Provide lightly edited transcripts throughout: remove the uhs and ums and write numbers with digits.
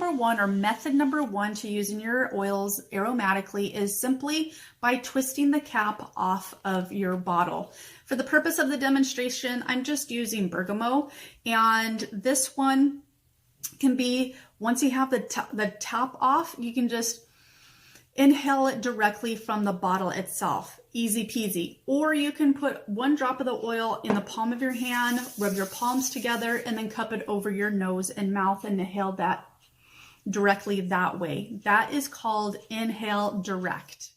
number one, or method number one to using your oils aromatically, is simply by twisting the cap off of your bottle. For the purpose of the demonstration, I'm just using bergamot, and this one can be, once you have the top off, you can just inhale it directly from the bottle itself. Easy peasy. Or you can put one drop of the oil in the palm of your hand, rub your palms together, and then cup it over your nose and mouth and inhale that directly that way. That is called inhale direct.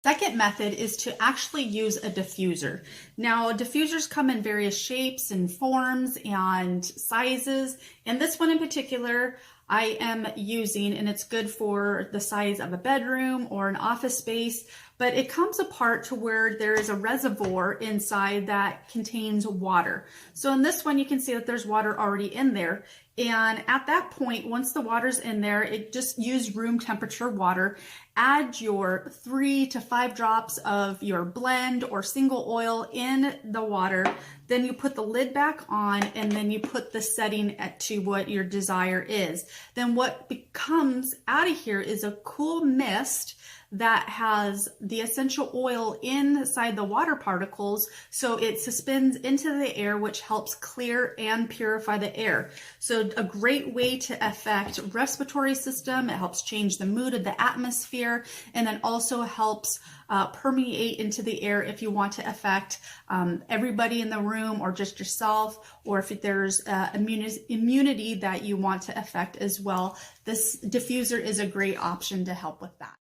Second method is to actually use a diffuser. Now, diffusers come in various shapes and forms and sizes, and this one in particular I am using, and it's good for the size of a bedroom or an office space, but it comes apart to where there is a reservoir inside that contains water. So in this one, you can see that there's water already in there. And at that point, once the water's in there, it just use room temperature water. Add your 3 to 5 drops of your blend or single oil in the water. Then you put the lid back on, and then you put the setting to what your desire is. Then what comes out of here is a cool mist that has the essential oil inside the water particles, so it suspends into the air, which helps clear and purify the air. So a great way to affect respiratory system. It helps change the mood of the atmosphere, and then also helps permeate into the air if you want to affect everybody in the room or just yourself, or if there's immunity that you want to affect as well. This diffuser is a great option to help with that.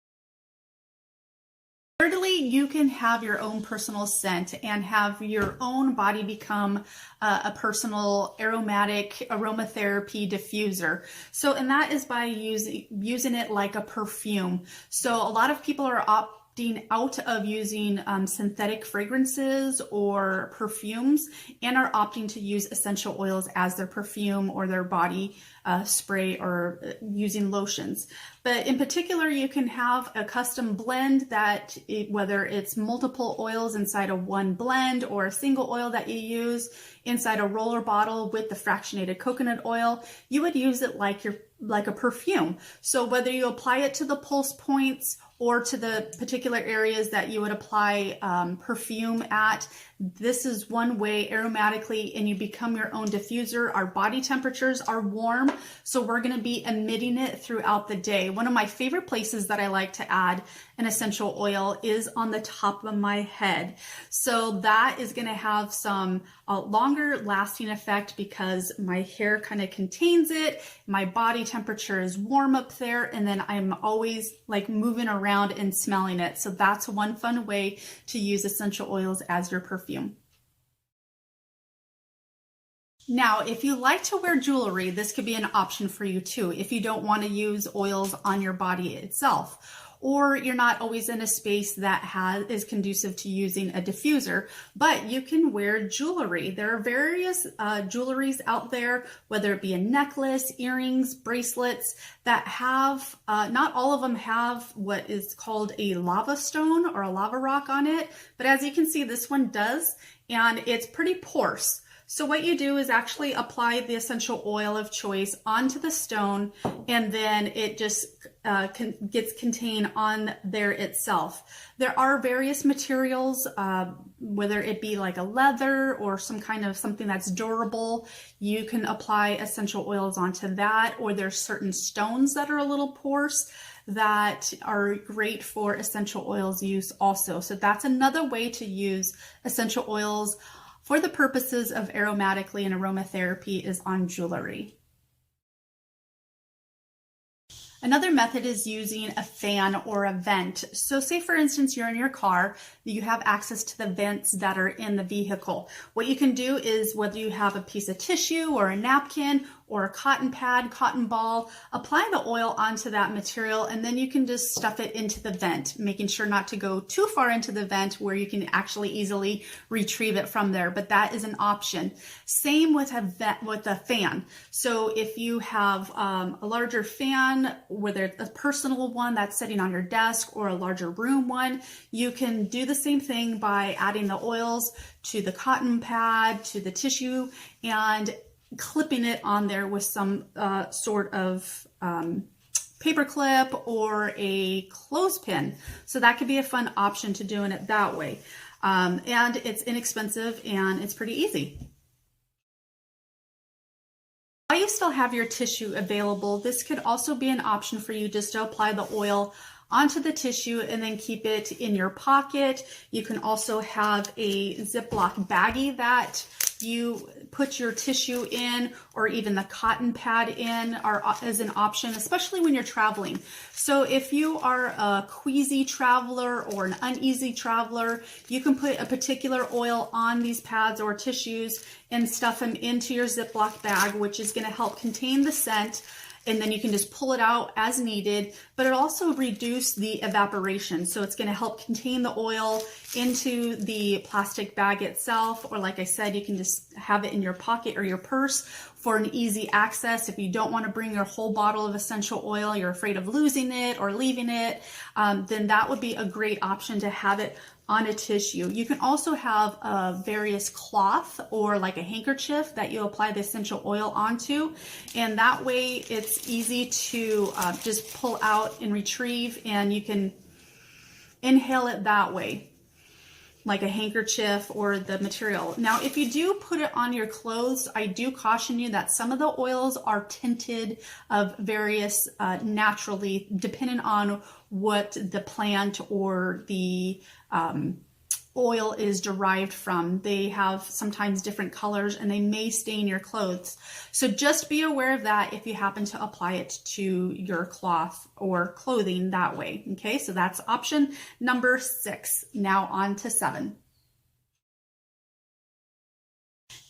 Thirdly, you can have your own personal scent and have your own body become a personal aromatic aromatherapy diffuser. So, and that is by using it like a perfume. So a lot of people are opting out of using synthetic fragrances or perfumes and are opting to use essential oils as their perfume or their body spray, or using lotions. But in particular, you can have a custom blend that, whether it's multiple oils inside of one blend or a single oil that you use inside a roller bottle with the fractionated coconut oil, you would use it like a perfume. So whether you apply it to the pulse points or to the particular areas that you would apply perfume at, this is one way aromatically, and you become your own diffuser. Our body temperatures are warm, so we're going to be emitting it throughout the day. One of my favorite places that I like to add an essential oil is on the top of my head. So that is going to have some longer lasting effect because my hair kind of contains it. My body temperature is warm up there, and then I'm always like moving around and smelling it. So that's one fun way to use essential oils as your perfume. Now, if you like to wear jewelry, this could be an option for you too, if you don't want to use oils on your body itself, or you're not always in a space that is conducive to using a diffuser, but you can wear jewelry. There are various jewelries out there, whether it be a necklace, earrings, bracelets, that have, not all of them have what is called a lava stone or a lava rock on it, but as you can see, this one does, and it's pretty porous. So what you do is actually apply the essential oil of choice onto the stone, and then it just gets contained on there itself. There are various materials, whether it be like a leather or some kind of something that's durable. You can apply essential oils onto that, or there's certain stones that are a little porous that are great for essential oils use also. So that's another way to use essential oils for the purposes of aromatically and aromatherapy, is on jewelry. Another method is using a fan or a vent. So say for instance, you're in your car, you have access to the vents that are in the vehicle. What you can do is, whether you have a piece of tissue or a napkin or a cotton pad, cotton ball, apply the oil onto that material, and then you can just stuff it into the vent, making sure not to go too far into the vent where you can actually easily retrieve it from there, but that is an option. Same with a fan. So if you have a larger fan, whether it's a personal one that's sitting on your desk or a larger room one, you can do the same thing by adding the oils to the cotton pad, to the tissue, and clipping it on there with some sort of paper clip or a clothespin. So that could be a fun option to doing it that way. And it's inexpensive and it's pretty easy. While you still have your tissue available, this could also be an option for you just to apply the oil onto the tissue and then keep it in your pocket. You can also have a Ziploc baggie that you put your tissue in, or even the cotton pad in as an option, especially when you're traveling. So if you are a queasy traveler or an uneasy traveler, you can put a particular oil on these pads or tissues and stuff them into your Ziploc bag, which is going to help contain the scent. And then you can just pull it out as needed, but it also reduces the evaporation. So it's going to help contain the oil into the plastic bag itself. Or like I said, you can just have it in your pocket or your purse for an easy access. If you don't want to bring your whole bottle of essential oil, you're afraid of losing it or leaving it, then that would be a great option to have it on a tissue. You can also have a various cloth or like a handkerchief that you apply the essential oil onto, and that way it's easy to just pull out and retrieve, and you can inhale it that way, like a handkerchief or the material. Now, if you do put it on your clothes, I do caution you that some of the oils are tinted of various naturally, depending on what the plant or the oil is derived from. They have sometimes different colors and they may stain your clothes. So just be aware of that if you happen to apply it to your cloth or clothing that way. Okay, so that's option number 6. Now on to 7.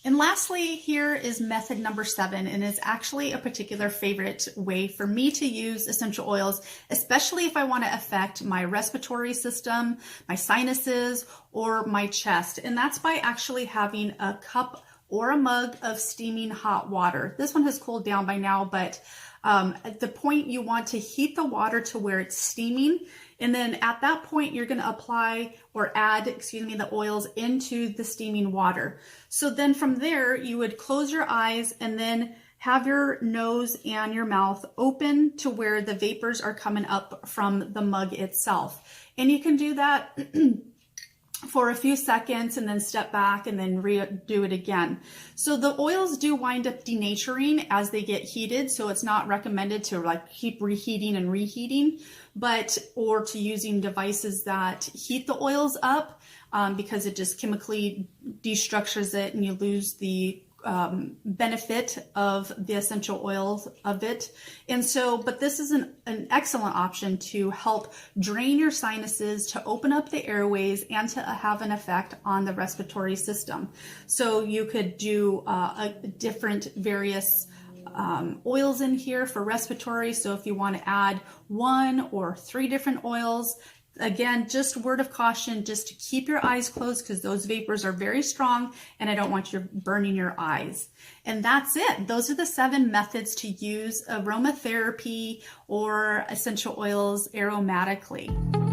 And lastly, here is method number 7, and it's actually a particular favorite way for me to use essential oils, especially if I want to affect my respiratory system, my sinuses, or my chest. And that's by actually having a cup or a mug of steaming hot water. This one has cooled down by now, but at the point you want to heat the water to where it's steaming. And then at that point, you're going to apply or add, the oils into the steaming water. So then from there, you would close your eyes and then have your nose and your mouth open to where the vapors are coming up from the mug itself. And you can do that for a few seconds and then step back and then redo it again. So the oils do wind up denaturing as they get heated. So it's not recommended to like keep reheating and reheating, or to using devices that heat the oils up because it just chemically destructures it and you lose the benefit of the essential oils of it. And so, but this is an excellent option to help drain your sinuses, to open up the airways, and to have an effect on the respiratory system. So you could do different various oils in here for respiratory. So if you want to add 1 or 3 different oils, again, just word of caution, just to keep your eyes closed because those vapors are very strong and I don't want you burning your eyes. And that's it. Those are the 7 methods to use aromatherapy or essential oils aromatically.